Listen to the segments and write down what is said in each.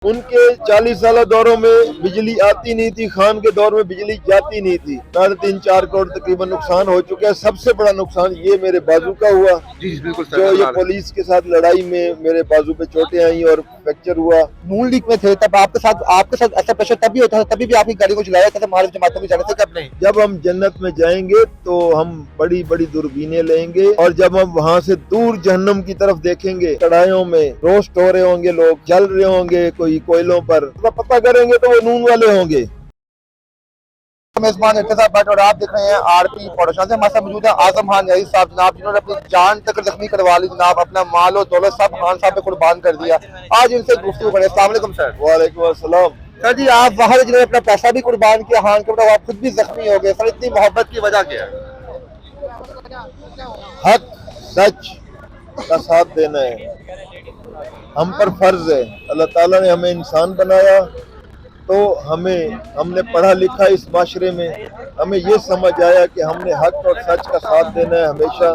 उनके 40 साल दौरों में बिजली आती नहीं थी, खान के दौर में बिजली जाती नहीं थी। 3.5-4 करोड़ तकरीबन नुकसान हो चुका है। सबसे बड़ा नुकसान ये मेरे बाजू का हुआ, जी बिल्कुल जो ये सर। पुलिस के साथ लड़ाई में मेरे बाजू पे चोटें आई और फ्रैक्चर हुआ। नून लीग में थे तब आपके साथ ऐसा प्रेशर तभी होता था, तभी भी आपकी गाड़ी को चलाया था मारूफ जमातों में जाने से, कब नहीं? जब हम जन्नत में जाएंगे तो हम बड़ी बड़ी दूरबीनें लेंगे और जब हम वहाँ से दूर जहन्नम की तरफ देखेंगे, कढ़ाइयों में रोस्ट हो रहे होंगे, लोग जल रहे होंगे कोई कोयलों पर, तो पता करेंगे तो वो नून वाले होंगे। मेजबान इत्तेसाब भट्ट और आप देख रहे हैं आरपी प्रोडक्शन से। हमारे साथ मौजूद है आजम खान जहीर साहब जनाब, जिन्होंने अपनी जान तक जख्मी करवा ली जनाब, अपना माल और दौलत सब खान साहब पे कुर्बान कर दिया। आज इनसे गुफ्तगू करें। अस्सलाम वालेकुम सर। वालेकुम अस्सलाम। सर जी, आप वहाँ जिन्होंने अपना पैसा भी कुर्बान किया खान के ऊपर, आप खुद भी जख्मी हो गए सर, इतनी मोहब्बत की वजह क्या है? हक सच का साथ देना है, हम पर फर्ज है। अल्लाह ताला ने हमें इंसान बनाया तो हमने पढ़ा लिखा इस माशरे में, हमें ये समझ आया कि हमने हक और सच का साथ देना है, हमेशा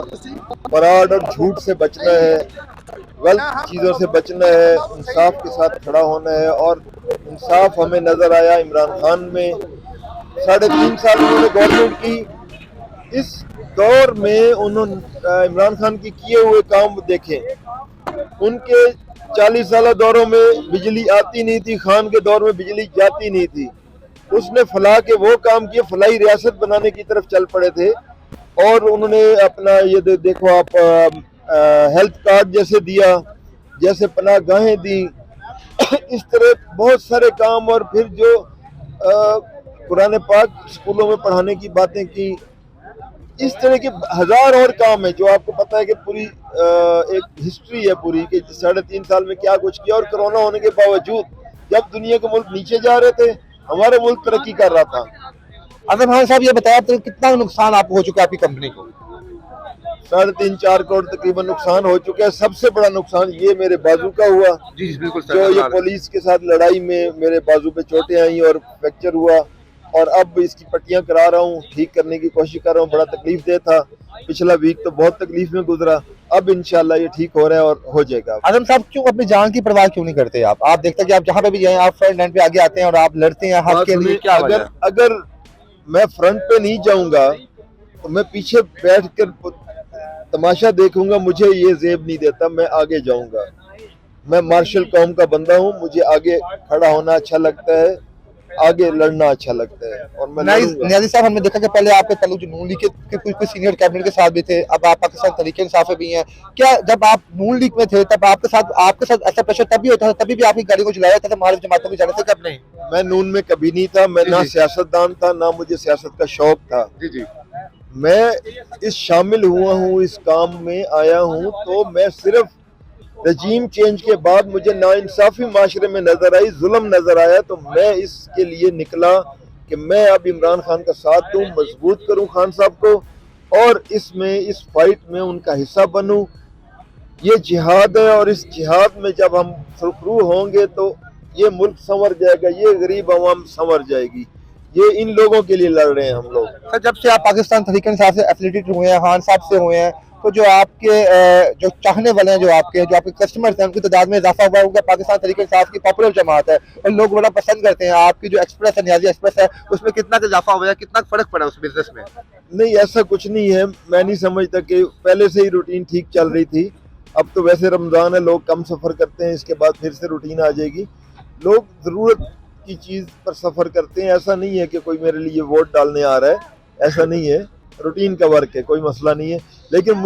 फराड और झूठ से बचना है, गलत चीज़ों से बचना है, इंसाफ के साथ खड़ा होना है। और इंसाफ हमें नज़र आया इमरान खान में। 3.5 साल उन्होंने गवर्नमेंट की, इस दौर में उन्होंने इमरान खान की किए हुए काम देखें। उनके 40 साल दौरों में बिजली आती नहीं थी, खान के दौर में बिजली जाती नहीं थी। उसने फलाह के वो काम किए, फलाही रियासत बनाने की तरफ चल पड़े थे। और उन्होंने अपना ये देखो आप, हेल्थ कार्ड जैसे दिया, जैसे पनाह गाहें दी, इस तरह बहुत सारे काम। और फिर जो कुरान पाक स्कूलों में पढ़ाने की बातें की, इस तरह के हजार और काम है जो आपको पता है कि पूरी एक हिस्ट्री है पूरी कि 3.5 साल में क्या कुछ किया। और कोरोना होने के बावजूद जब दुनिया के मुल्क नीचे जा रहे थे, हमारा मुल्क तरक्की कर रहा था। आजम खान साहब, ये बताया तो कितना नुकसान आपको हो चुका है आपकी कंपनी को? 3.5-4 करोड़ तकरीबन नुकसान हो चुका है। सबसे बड़ा नुकसान ये मेरे बाजू का हुआ, जी बिल्कुल सर। जो ये पुलिस के साथ लड़ाई में मेरे बाजू पे चोटें आई और फ्रैक्चर हुआ। और अब इसकी पट्टियां करा रहा हूँ, ठीक करने की कोशिश कर रहा हूँ। बड़ा तकलीफ दे था, पिछला वीक तो बहुत तकलीफ में गुजरा। अब इंशाल्लाह ये ठीक हो रहा है और हो जाएगा। आजम साहब, क्यों अपनी जान की परवाह क्यों नहीं करते आप देखते हैं कि आप जहाँ पे भी जाएं, आप फ्रंट लाइन पे आगे आते हैं और आप लड़ते हैं हक के लिए। क्या अगर मैं फ्रंट पे नहीं जाऊंगा तो मैं पीछे बैठ कर तमाशा देखूंगा, मुझे ये जेब नहीं देता। मैं आगे जाऊंगा, मैं मार्शल कौम का बंदा हूँ, मुझे आगे खड़ा होना अच्छा लगता है, आगे लड़ना अच्छा लगता है। और मैं नियाज़ी साहब, हमने देखा कि पहले आपके ताल्लुक नून लीग के कुछ सीनियर कैबिनेट के साथ भी थे, अब आप पाकिस्तान तहरीक इंसाफ भी हैं। क्या जब आप नून लीग में थे तब आपके साथ ऐसा प्रेशर तभी होता था, तभी भी आपकी गाड़ी को चलाया था मारूफ जमातों में जाने से, कब नहीं? मैं नून में कभी नहीं था, मैं ना सियासतदान था, ना मुझे सियासत का शौक था। जी मैं इस शामिल हुआ हूँ, इस काम में आया हूँ तो मैं सिर्फ रजीम चेंज के बाद मुझे नाइंसाफी माशरे में नजर आई, जुल्म नजर आया, तो मैं इसके लिए निकला कि मैं अब इमरान खान का साथ दूं, मजबूत करूं खान साहब को और इस फाइट में उनका हिस्सा बनूं। ये जिहाद है और इस जिहाद में जब हम सुरखरू होंगे तो ये मुल्क संवर जाएगा, ये गरीब अवाम संवर जाएगी। ये इन लोगों के लिए लड़ रहे हैं हम लोग। सर, जब से आप पाकिस्तान तहरीक इंसाफ से एफिलिएटेड हुए हैं, खान साहब से हुए हैं, तो जो आपके जो चाहने वाले हैं, जो आपके कस्टमर्स हैं, उनकी तादाद में इजाफा हुआ है। पाकिस्तान तहरीक इंसाफ की पॉपुलर जमात है और लोग बड़ा पसंद करते हैं। आपकी जो एक्सप्रेस है, नियाज़ी एक्सप्रेस है, उसमें कितना इजाफा हुआ है, कितना फर्क पड़ा उस बिजनेस में? नहीं, ऐसा कुछ नहीं है। मैं नहीं समझता कि पहले से ही रूटीन ठीक चल रही थी। अब तो वैसे रमज़ान है, लोग कम सफ़र करते हैं, इसके बाद फिर से रूटीन आ जाएगी। लोग ज़रूरत की चीज़ पर सफ़र करते हैं। ऐसा नहीं है कि कोई मेरे लिए वोट डालने आ रहा है, ऐसा नहीं है। रूटीन का वर्क है, कोई मसला नहीं है। लेकिन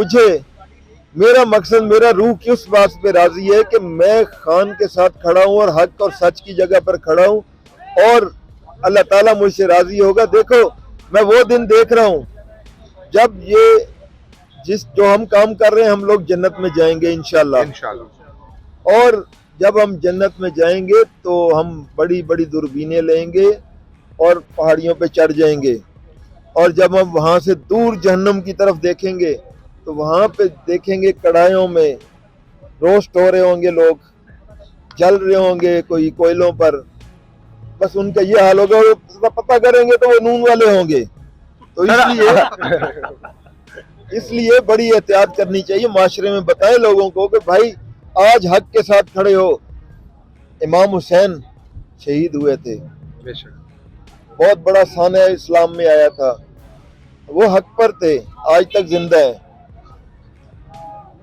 मेरा मकसद, मेरा रूह किस बात पे राजी है कि मैं खान के साथ खड़ा हूँ और हक और सच की जगह पर खड़ा हूँ और अल्लाह ताला मुझसे राजी होगा। देखो, मैं वो दिन देख रहा हूँ जब जो हम काम कर रहे हैं, हम लोग जन्नत में जाएंगे इंशाल्लाह। और जब हम जन्नत में जाएंगे तो हम बड़ी बड़ी दूरबीनें लेंगे और पहाड़ियों पे चढ़ जाएंगे। और जब हम वहाँ से दूर जहन्नम की तरफ देखेंगे तो वहाँ पे देखेंगे कढ़ाइयों में रोस्ट हो रहे होंगे, लोग जल रहे होंगे कोई कोयलों पर। बस उनका ये हाल होगा, वो पता करेंगे तो वो नून वाले होंगे। तो इसलिए बड़ी एहतियात करनी चाहिए। माशरे में बताएं लोगों को कि भाई आज हक के साथ खड़े हो, इमाम हुसैन शहीद हुए थे, बेशक। बहुत बड़ा साना इस्लाम में आया था, वो हक पर थे, आज तक जिंदा है।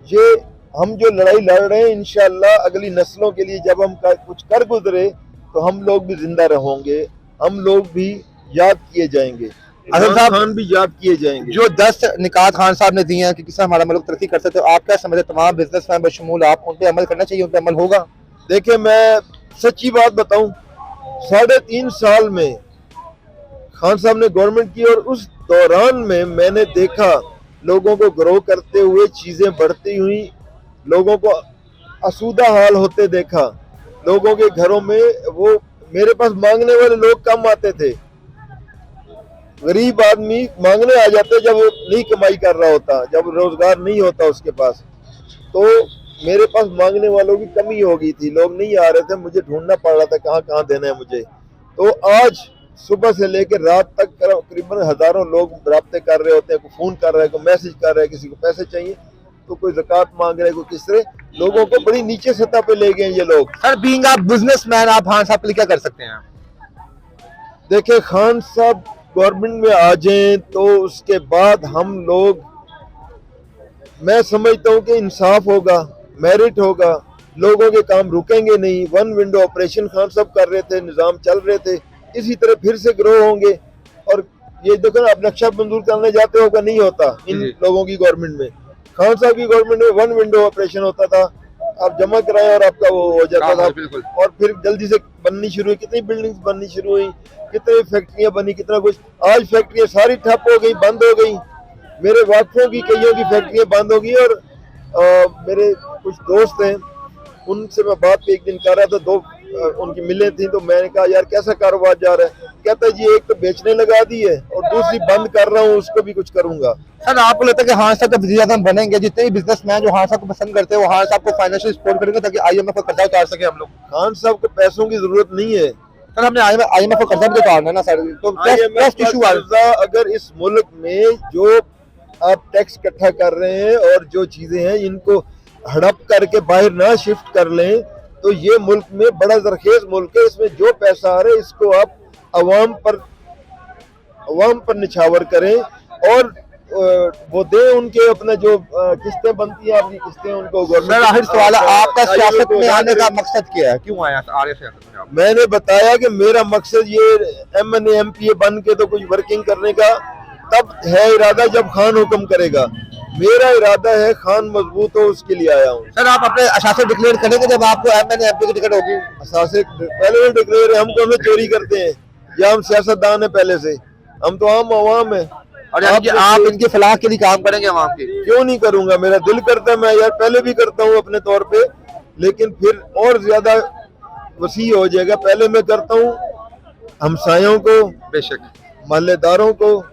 ये हम जो लड़ाई लड़ रहे हैं, इंशाअल्लाह अगली नस्लों के लिए जब हम कुछ कर गुजरे तो हम लोग भी जिंदा रहेंगे, हम लोग भी याद किए जाएंगे, असल साहब खान भी याद किए जाएंगे। जो 10 निकात खान साहब ने दिए हैं कि किस तरह हमारा मुल्क तरक्की कर सकते हो, आप क्या समझते, तमाम बिजनेसमैन बशमूल आप उन पे अमल करना चाहिए, उन पे अमल होगा? देखिए, मैं सच्ची बात बताऊं, 3.5 साल में खान साहब ने गवर्नमेंट की, और उस दौरान में मैंने देखा लोगों को ग्रो करते हुए, चीजें बढ़ती हुई, लोगों को आसूदा हाल होते देखा, लोगों के घरों में वो मेरे पास मांगने वाले लोग कम आते थे, गरीब आदमी मांगने आ जाते जब वो नहीं कमाई कर रहा होता, जब रोजगार नहीं होता उसके पास, तो मेरे पास मांगने वालों की कमी हो गई थी, लोग नहीं आ रहे थे, मुझे ढूंढना पड़ रहा था कहाँ कहाँ देना है मुझे। तो आज सुबह से लेकर रात तक करीबन हजारों लोग राब्ते कर रहे होते हैं, कोई फोन कर रहा है, कोई मैसेज कर रहा है, किसी को पैसे चाहिए तो कोई ज़कात मांग रहा है, कोई किस तरह, लोगों को बड़ी नीचे सतह पे ले गए ये लोग। सर बीइंग आप बिजनेसमैन, आप खान साहब के लिए क्या कर सकते हैं? देखिए, खान साहब गवर्नमेंट में आ जाएं तो उसके बाद हम लोग, मैं समझता हूँ कि इंसाफ होगा, मेरिट होगा, लोगों के काम रुकेंगे नहीं। 1 विंडो ऑपरेशन खान साहब कर रहे थे, निज़ाम चल रहे थे, इसी तरह फिर से ग्रो होंगे। और ये देखो ना, अब नक्शा मंजूर करने जाते होगा, नहीं होता इन लोगों की गवर्नमेंट में। खान साहब की गवर्नमेंट में 1 विंडो ऑपरेशन होता था, आप जमा कराएं और आपका वो हो जाता था, और फिर जल्दी से बननी शुरू हुई, कितनी बिल्डिंग्स बननी शुरू हुई, कितनी फैक्ट्रियां बनी, कितना कुछ। आज फैक्ट्रियां सारी ठप हो गई, बंद हो गई, मेरे वाकिफों की कईयों की फैक्ट्रियां बंद हो गई। और मेरे कुछ दोस्त हैं, उनसे मैं बात पे एक दिन कर रहा था, 2 उनकी मिलें थी, तो मैंने कहा यार कैसा कारोबार जा रहा है? कहता है जी एक तो बेचने लगा दी है और दूसरी बंद कर रहा हूँ, उसको भी कुछ करूंगा। सर आपको लगता है कि खान साहब जब वज़ीर-ए-आज़म बनेंगे, जितने भी बिजनेसमैन जो खान साहब को पसंद करते हैं वो खान साहब को फाइनेंशियल सपोर्ट करेंगे ताकि IMF का कर्जा उतार सके हम लोग? खान साहब को पैसों की जरूरत नहीं है सर, हमने IMF का कर्जा भी उतारना है ना सर, तो ट्रस्ट इशू आ कर्जा, अगर इस मुल्क में जो आप टैक्स इकट्ठा कर रहे हैं और जो चीजें हैं इनको हड़प करके बाहर ना शिफ्ट कर लें, तो ये मुल्क में बड़ा जरखेज मुल्क है, इसमें जो पैसा आ रहा है इसको आप अवाम पर निछावर करें और वो दे उनके अपना जो किस्तें बनती हैं, आपकी किस्तें उनको सर आखिर सवाल है, आपका सियासत में आने का मकसद क्या है, क्यों आया आ रहे सियासत में आप? मैंने बताया कि मेरा मकसद ये MNA MPA बन के तो कुछ वर्किंग करने का तब है इरादा जब खान हुक्म करेगा। मेरा इरादा है खान मजबूत हो, उसके लिए आया हूँ। सर आप अपने अशासे डिक्लेयर करेंगे जब आपको MNA MP की टिकट होगी? असासे पहले डिक्लेयर है, हम तो हमें चोरी करते हैं या हम सियासतदान है पहले से? हम तो आम अवाम है। और आप इनकी फलाह के लिए काम करेंगे अवाम की? क्यों नहीं करूंगा, मेरा दिल करता है, मैं यार पहले भी करता हूँ अपने तौर पे, लेकिन फिर और ज्यादा वसी हो जाएगा। पहले मैं करता हूँ हमसायों को, बेशक मोहल्लेदारों को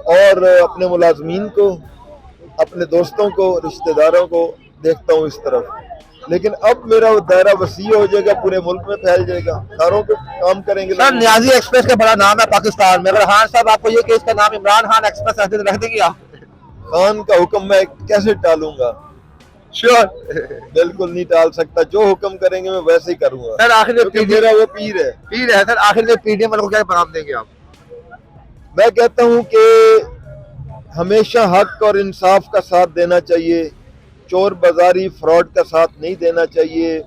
और अपने मुलाजमीन को, अपने दोस्तों को, रिश्तेदारों को देखता हूँ इस तरफ, लेकिन अब मेरा दायरा वसी हो जाएगा, पूरे मुल्क में फैल जाएगा, सारों को काम करेंगे। सर न्याजी एक्सप्रेस का बड़ा नाम है पाकिस्तान में, अगर खान साहब आपको ये केस का नाम इमरान खान एक्सप्रेस रख देंगे आप? खान का हुक्म मैं कैसे टालूंगा? श्योर, बिल्कुल नहीं टाल सकता, जो हुक्म करेंगे मैं वैसे ही करूंगा। सर आखिर में मेरा वो पीर है सर, आखिर में PDM वालों को क्या पैगाम देंगे आप? मैं कहता हूँ कि हमेशा हक और इंसाफ का साथ देना चाहिए, चोर बाजारी फ्रॉड का साथ नहीं देना चाहिए।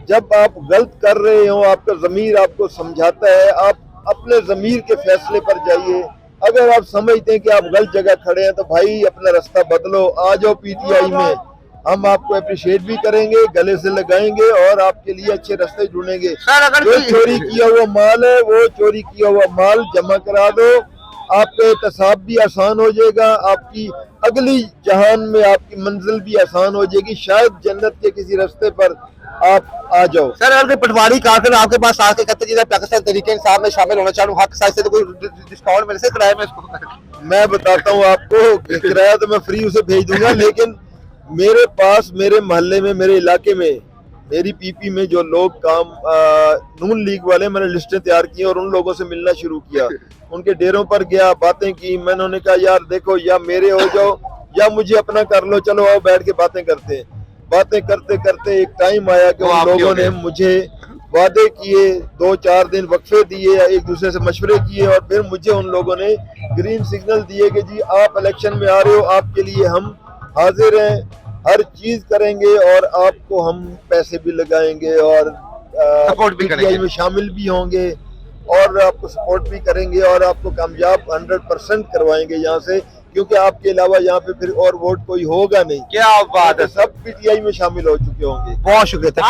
जब आप गलत कर रहे हो, आपका ज़मीर आपको समझाता है, आप अपने ज़मीर के फैसले पर जाइए। अगर आप समझते हैं कि आप गलत जगह खड़े हैं तो भाई अपना रास्ता बदलो, आ जाओ PTI में, हम आपको अप्रिशिएट भी करेंगे, गले से लगाएंगे और आपके लिए अच्छे रास्ते ढूंढेंगे। जो चोरी किया हुआ माल है वो चोरी किया हुआ माल जमा करा दो, आपका एहतसाब भी आसान हो जाएगा, आपकी अगली जहान में आपकी मंजिल भी आसान हो जाएगी, शायद जन्नत के किसी रास्ते पर आप आ जाओ। सर अगर पटवारी कारकुन आपके पास आके कहते जी पाकिस्तान तहरीक इंसाफ में शामिल होना चाहूँ, हक साइड से तो कोई डिस्काउंट मेरे से कराया मैं इसको? मैं बताता हूँ आपको, किराया तो मैं फ्री उसे भेज दूंगा, लेकिन मेरे पास, मेरे मोहल्ले में, मेरे इलाके में, मेरी PP में जो लोग काम नून लीग वाले, मैंने लिस्टें तैयार की और उन लोगों से मिलना शुरू किया, उनके डेरों पर गया, बातें की। मैंने उन्हें कहा यार देखो, या मेरे हो जाओ या मुझे अपना कर लो, चलो आओ बैठ के बातें करते हैं। बातें करते करते एक टाइम आया कि वो उन आपके हो लोगों गए। ने मुझे वादे किए, 2-4 दिन वक्फे दिए, एक दूसरे से मशवरे किए और फिर मुझे उन लोगों ने ग्रीन सिग्नल दिए कि जी आप इलेक्शन में आ रहे हो, आपके लिए हम हाजिर हैं, हर चीज करेंगे और आपको हम पैसे भी लगाएंगे और सपोर्ट भी PTI करेंगे। में शामिल भी होंगे और आपको सपोर्ट भी करेंगे और आपको कामयाब 100% करवाएंगे यहाँ से, क्योंकि आपके अलावा यहाँ पे फिर और वोट कोई होगा नहीं। क्या बात है सब PTI में शामिल हो चुके होंगे। बहुत शुक्रिया।